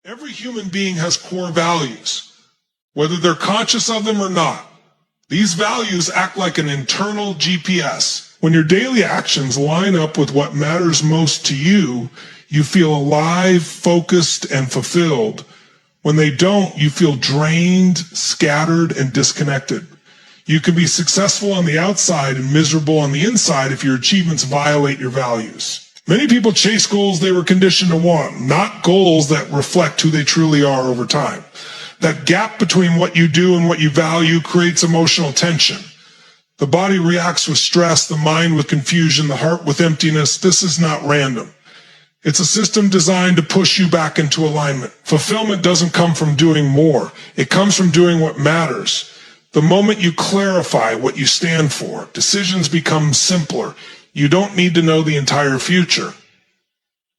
Every human being has core values, whether they're conscious of them or not. These values act like an internal GPS. When your daily actions line up with what matters most to you, you feel alive, focused, and fulfilled. When they don't, you feel drained, scattered, and disconnected. You can be successful on the outside and miserable on the inside if your achievements violate your values. Many people chase goals they were conditioned to want, not goals that reflect who they truly are over time. That gap between what you do and what you value creates emotional tension. The body reacts with stress, the mind with confusion, the heart with emptiness. This is not random. It's a system designed to push you back into alignment. Fulfillment doesn't come from doing more. It comes from doing what matters. The moment you clarify what you stand for, decisions become simpler. You don't need to know the entire future.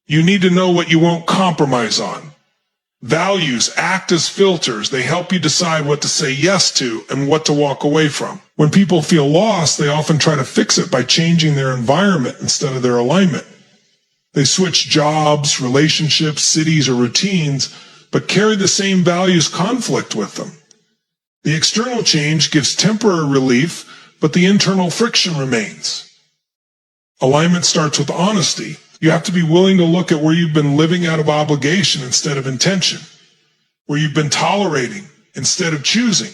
You need to know what you won't compromise on. Values act as filters. They help you decide what to say yes to and what to walk away from. When people feel lost, they often try to fix it by changing their environment instead of their alignment. They switch jobs, relationships, cities, or routines, but carry the same values conflict with them. The external change gives temporary relief, but the internal friction remains. Alignment starts with honesty. You have to be willing to look at where you've been living out of obligation instead of intention, where you've been tolerating instead of choosing,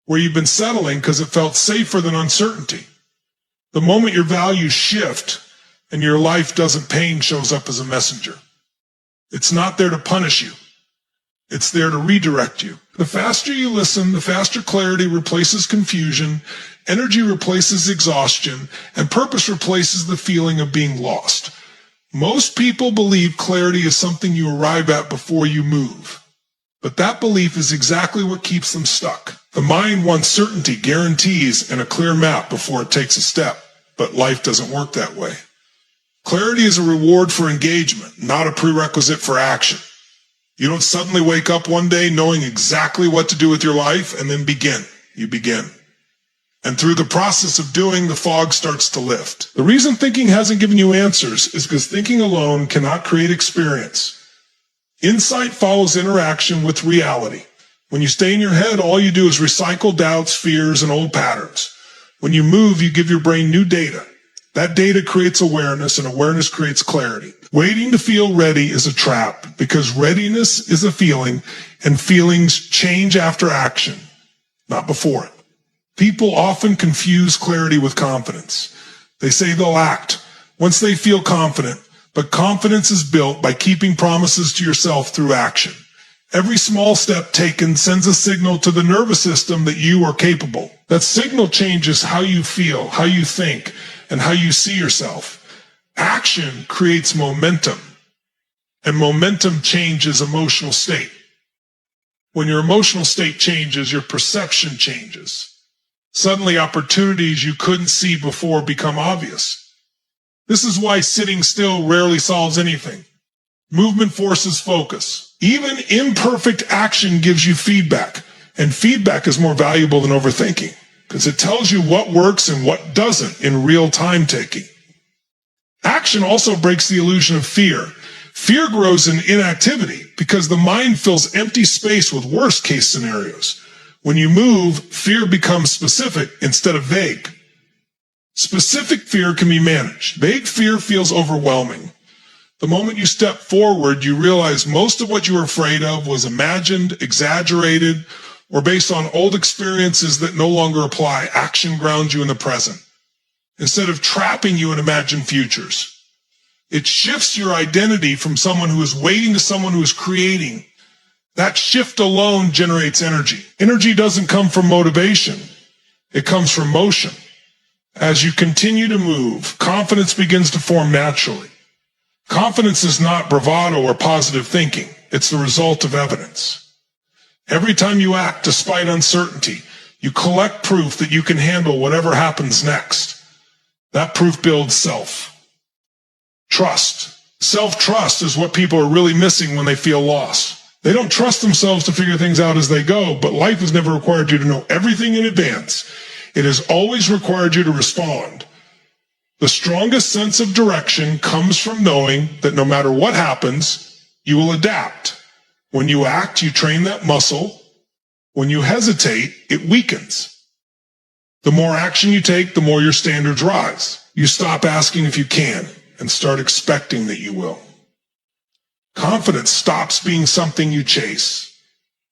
where you've been settling because it felt safer than uncertainty. The moment your values shift and your life doesn't, pain shows up as a messenger. It's not there to punish you. It's there to redirect you. The faster you listen, the faster clarity replaces confusion, energy replaces exhaustion, and purpose replaces the feeling of being lost. Most people believe clarity is something you arrive at before you move. But that belief is exactly what keeps them stuck. The mind wants certainty, guarantees, and a clear map before it takes a step. But life doesn't work that way. Clarity is a reward for engagement, not a prerequisite for action. You don't suddenly wake up one day knowing exactly what to do with your life and then begin. You begin. And through the process of doing, the fog starts to lift. The reason thinking hasn't given you answers is because thinking alone cannot create experience. Insight follows interaction with reality. When you stay in your head, all you do is recycle doubts, fears, and old patterns. When you move, you give your brain new data. That data creates awareness, and awareness creates clarity. Waiting to feel ready is a trap because readiness is a feeling, and feelings change after action, not before it. People often confuse clarity with confidence. They say they'll act once they feel confident, but confidence is built by keeping promises to yourself through action. Every small step taken sends a signal to the nervous system that you are capable. That signal changes how you feel, how you think, and how you see yourself. Action creates momentum, and momentum changes emotional state. When your emotional state changes, your perception changes. Suddenly, opportunities you couldn't see before become obvious. This is why sitting still rarely solves anything. Movement forces focus. Even imperfect action gives you feedback, and feedback is more valuable than overthinking because it tells you what works and what doesn't in real time taking. Action also breaks the illusion of fear. Fear grows in inactivity because the mind fills empty space with worst case scenarios. When you move, fear becomes specific instead of vague. Specific fear can be managed. Vague fear feels overwhelming. The moment you step forward, you realize most of what you were afraid of was imagined, exaggerated, or based on old experiences that no longer apply. Action grounds you in the present, instead of trapping you in imagined futures. It shifts your identity from someone who is waiting to someone who is creating. That shift alone generates energy. Energy doesn't come from motivation. It comes from motion. As you continue to move, confidence begins to form naturally. Confidence is not bravado or positive thinking. It's the result of evidence. Every time you act despite uncertainty, you collect proof that you can handle whatever happens next. That proof builds self-trust. Self-trust is what people are really missing when they feel lost. They don't trust themselves to figure things out as they go, but life has never required you to know everything in advance. It has always required you to respond. The strongest sense of direction comes from knowing that no matter what happens, you will adapt. When you act, you train that muscle. When you hesitate, it weakens. The more action you take, the more your standards rise. You stop asking if you can and start expecting that you will. Confidence stops being something you chase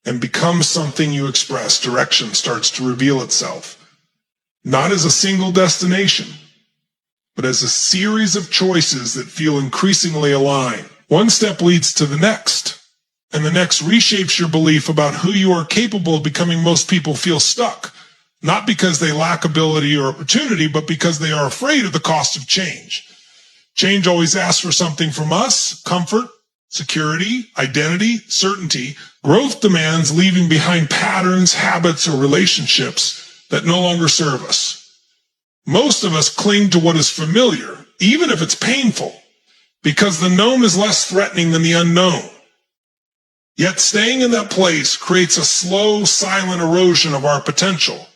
and becomes something you express. Direction starts to reveal itself, not as a single destination, but as a series of choices that feel increasingly aligned. One step leads to the next, and the next reshapes your belief about who you are capable of becoming. Most people feel stuck, not because they lack ability or opportunity, but because they are afraid of the cost of change. Change always asks for something from us: comfort, security, identity, certainty. Growth demands leaving behind patterns, habits, or relationships that no longer serve us. Most of us cling to what is familiar, even if it's painful, because the known is less threatening than the unknown. Yet staying in that place creates a slow, silent erosion of our potential.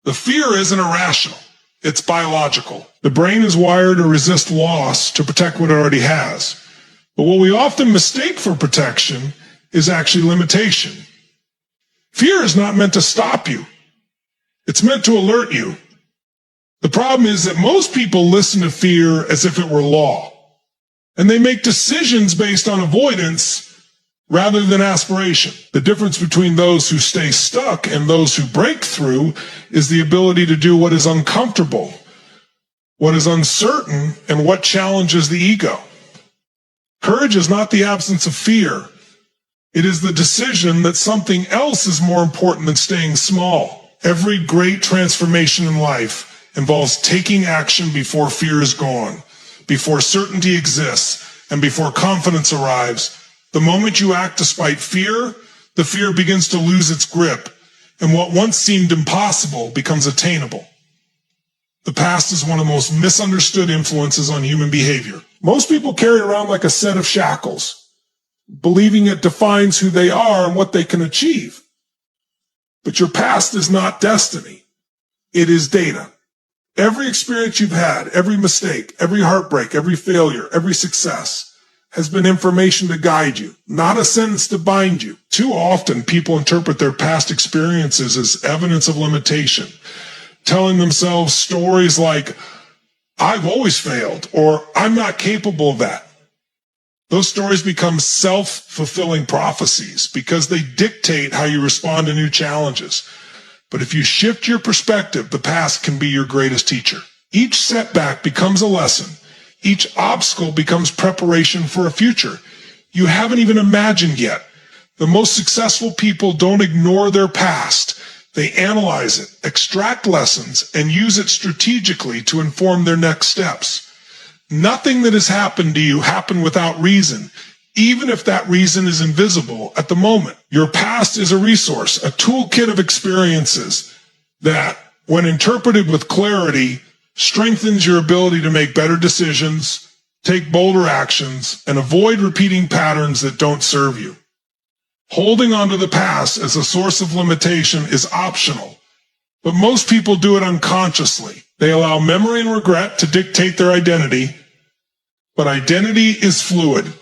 The fear isn't irrational. It's biological. The brain is wired to resist loss to protect what it already has. But what we often mistake for protection is actually limitation. Fear is not meant to stop you. It's meant to alert you. The problem is that most people listen to fear as if it were law, and they make decisions based on avoidance rather than aspiration. The difference between those who stay stuck and those who break through is the ability to do what is uncomfortable, what is uncertain, and what challenges the ego. Courage is not the absence of fear. It is the decision that something else is more important than staying small. Every great transformation in life involves taking action before fear is gone, before certainty exists, and before confidence arrives. The moment you act despite fear, the fear begins to lose its grip, and what once seemed impossible becomes attainable. The past is one of the most misunderstood influences on human behavior. Most people carry it around like a set of shackles, believing it defines who they are and what they can achieve. But your past is not destiny. It is data. Every experience you've had, every mistake, every heartbreak, every failure, every success has been information to guide you, not a sentence to bind you. Too often, people interpret their past experiences as evidence of limitation, telling themselves stories like, "I've always failed," or "I'm not capable of that." Those stories become self-fulfilling prophecies because they dictate how you respond to new challenges. But if you shift your perspective, the past can be your greatest teacher. Each setback becomes a lesson. Each obstacle becomes preparation for a future you haven't even imagined yet. The most successful people don't ignore their past. They analyze it, extract lessons, and use it strategically to inform their next steps. Nothing that has happened to you happened without reason, even if that reason is invisible at the moment. Your past is a resource, a toolkit of experiences that, when interpreted with clarity, strengthens your ability to make better decisions, take bolder actions, and avoid repeating patterns that don't serve you. Holding on to the past as a source of limitation is optional, but most people do it unconsciously. They allow memory and regret to dictate their identity, but identity is fluid.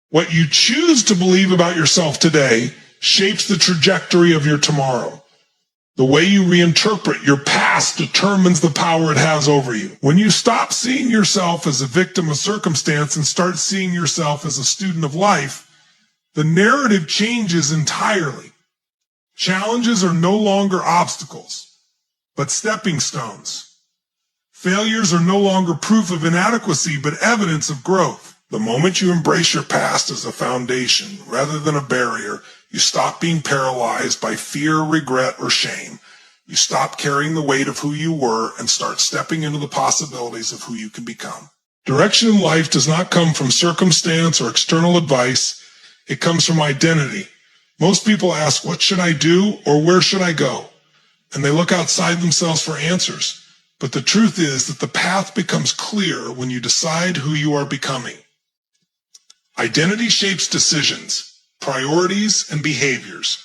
What you choose to believe about yourself today shapes the trajectory of your tomorrow. The way you reinterpret your past determines the power it has over you. When you stop seeing yourself as a victim of circumstance and start seeing yourself as a student of life, the narrative changes entirely. Challenges are no longer obstacles, but stepping stones. Failures are no longer proof of inadequacy, but evidence of growth. The moment you embrace your past as a foundation rather than a barrier, you stop being paralyzed by fear, regret, or shame. You stop carrying the weight of who you were and start stepping into the possibilities of who you can become. Direction in life does not come from circumstance or external advice. It comes from identity. Most people ask, "What should I do?" or "Where should I go?" And they look outside themselves for answers. But the truth is that the path becomes clear when you decide who you are becoming. Identity shapes decisions, priorities, and behaviors,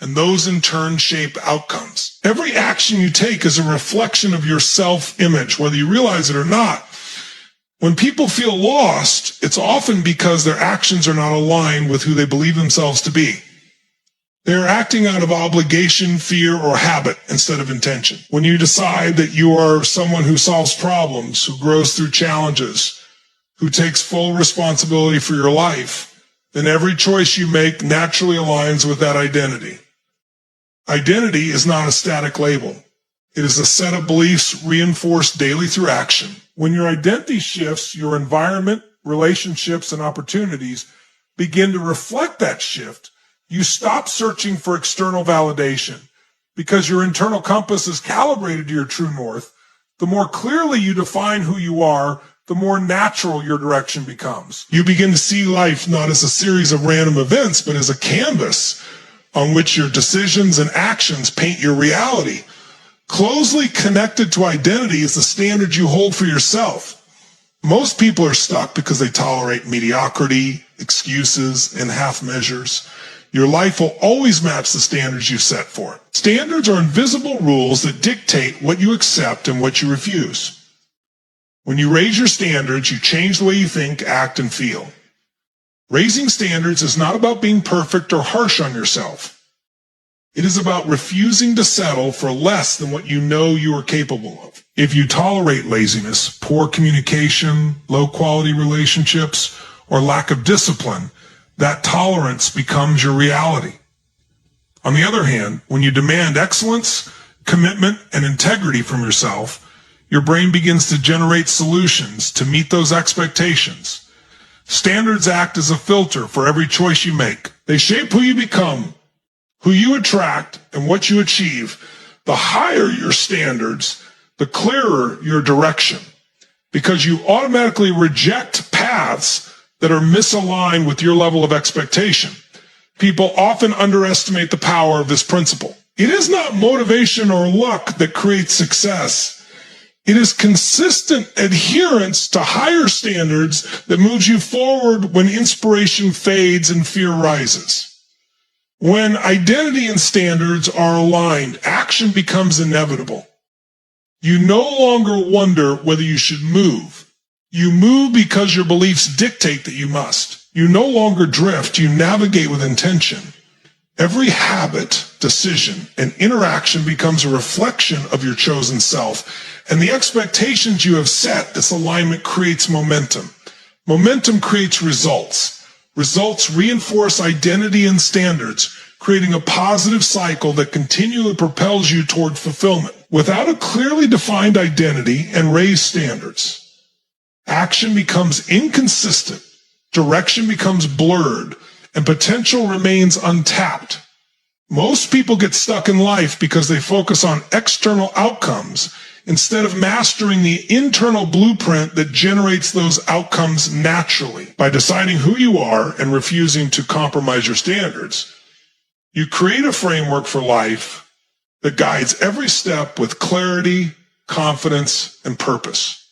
and those in turn shape outcomes. Every action you take is a reflection of your self-image, whether you realize it or not. When people feel lost, it's often because their actions are not aligned with who they believe themselves to be. They are acting out of obligation, fear, or habit instead of intention. When you decide that you are someone who solves problems, who grows through challenges, who takes full responsibility for your life, then every choice you make naturally aligns with that identity. Identity is not a static label. It is a set of beliefs reinforced daily through action. When your identity shifts, your environment, relationships, and opportunities begin to reflect that shift. You stop searching for external validation because your internal compass is calibrated to your true north. The more clearly you define who you are, the more natural your direction becomes. You begin to see life not as a series of random events, but as a canvas on which your decisions and actions paint your reality. Closely connected to identity is the standard you hold for yourself. Most people are stuck because they tolerate mediocrity, excuses, and half measures. Your life will always match the standards you set for it. Standards are invisible rules that dictate what you accept and what you refuse. When you raise your standards, you change the way you think, act, and feel. Raising standards is not about being perfect or harsh on yourself. It is about refusing to settle for less than what you know you are capable of. If you tolerate laziness, poor communication, low-quality relationships, or lack of discipline, that tolerance becomes your reality. On the other hand, when you demand excellence, commitment, and integrity from yourself, your brain begins to generate solutions to meet those expectations. Standards act as a filter for every choice you make. They shape who you become, who you attract, and what you achieve. The higher your standards, the clearer your direction, because you automatically reject paths that are misaligned with your level of expectation. People often underestimate the power of this principle. It is not motivation or luck that creates success. It is consistent adherence to higher standards that moves you forward when inspiration fades and fear rises. When identity and standards are aligned, action becomes inevitable. You no longer wonder whether you should move. You move because your beliefs dictate that you must. You no longer drift, you navigate with intention. Every habit, decision, and interaction becomes a reflection of your chosen self, and the expectations you have set. This alignment creates momentum. Momentum creates results. Results reinforce identity and standards, creating a positive cycle that continually propels you toward fulfillment. Without a clearly defined identity and raised standards, action becomes inconsistent, direction becomes blurred, and potential remains untapped. Most people get stuck in life because they focus on external outcomes instead of mastering the internal blueprint that generates those outcomes naturally. By deciding who you are and refusing to compromise your standards, you create a framework for life that guides every step with clarity, confidence, and purpose.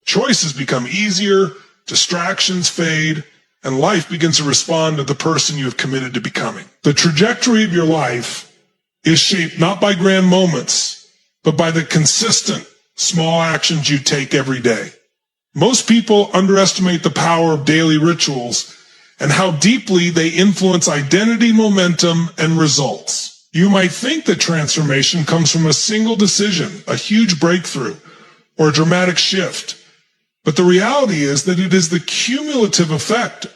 Choices become easier, distractions fade, and life begins to respond to the person you have committed to becoming. The trajectory of your life is shaped not by grand moments, but by the consistent, small actions you take every day. Most people underestimate the power of daily rituals and how deeply they influence identity, momentum, and results. You might think that transformation comes from a single decision, a huge breakthrough, or a dramatic shift. But the reality is that it is the cumulative effect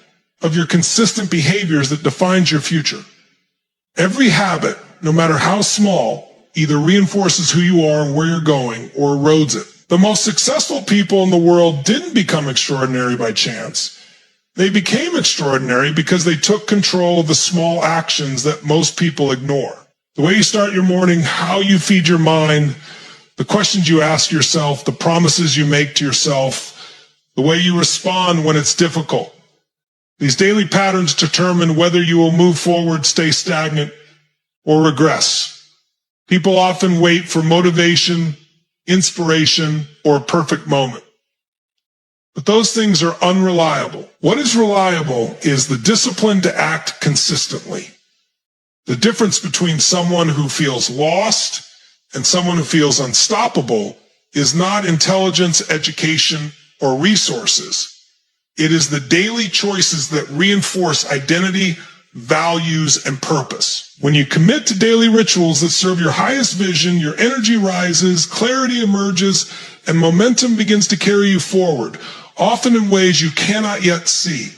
of your consistent behaviors that defines your future. Every habit, no matter how small, either reinforces who you are and where you're going or erodes it. The most successful people in the world didn't become extraordinary by chance. They became extraordinary because they took control of the small actions that most people ignore. The way you start your morning, how you feed your mind, the questions you ask yourself, the promises you make to yourself, the way you respond when it's difficult. These daily patterns determine whether you will move forward, stay stagnant, or regress. People often wait for motivation, inspiration, or a perfect moment. But those things are unreliable. What is reliable is the discipline to act consistently. The difference between someone who feels lost and someone who feels unstoppable is not intelligence, education, or resources. It is the daily choices that reinforce identity, values, and purpose. When you commit to daily rituals that serve your highest vision, your energy rises, clarity emerges, and momentum begins to carry you forward, often in ways you cannot yet see.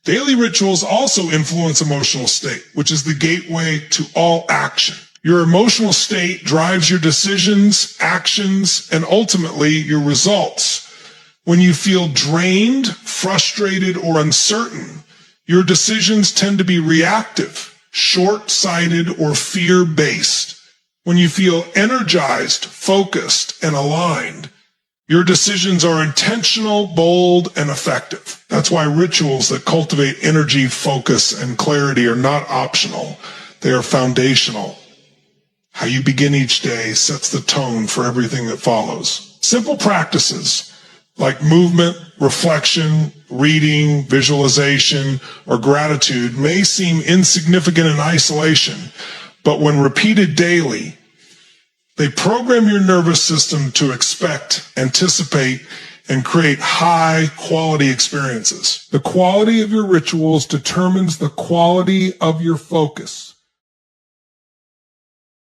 Daily rituals also influence emotional state, which is the gateway to all action. Your emotional state drives your decisions, actions, and ultimately your results. When you feel drained, frustrated, or uncertain, your decisions tend to be reactive, short-sighted, or fear-based. When you feel energized, focused, and aligned, your decisions are intentional, bold, and effective. That's why rituals that cultivate energy, focus, and clarity are not optional. They are foundational. How you begin each day sets the tone for everything that follows. Simple practices like movement, reflection, reading, visualization, or gratitude may seem insignificant in isolation, but when repeated daily, they program your nervous system to expect, anticipate, and create high-quality experiences. The quality of your rituals determines the quality of your focus.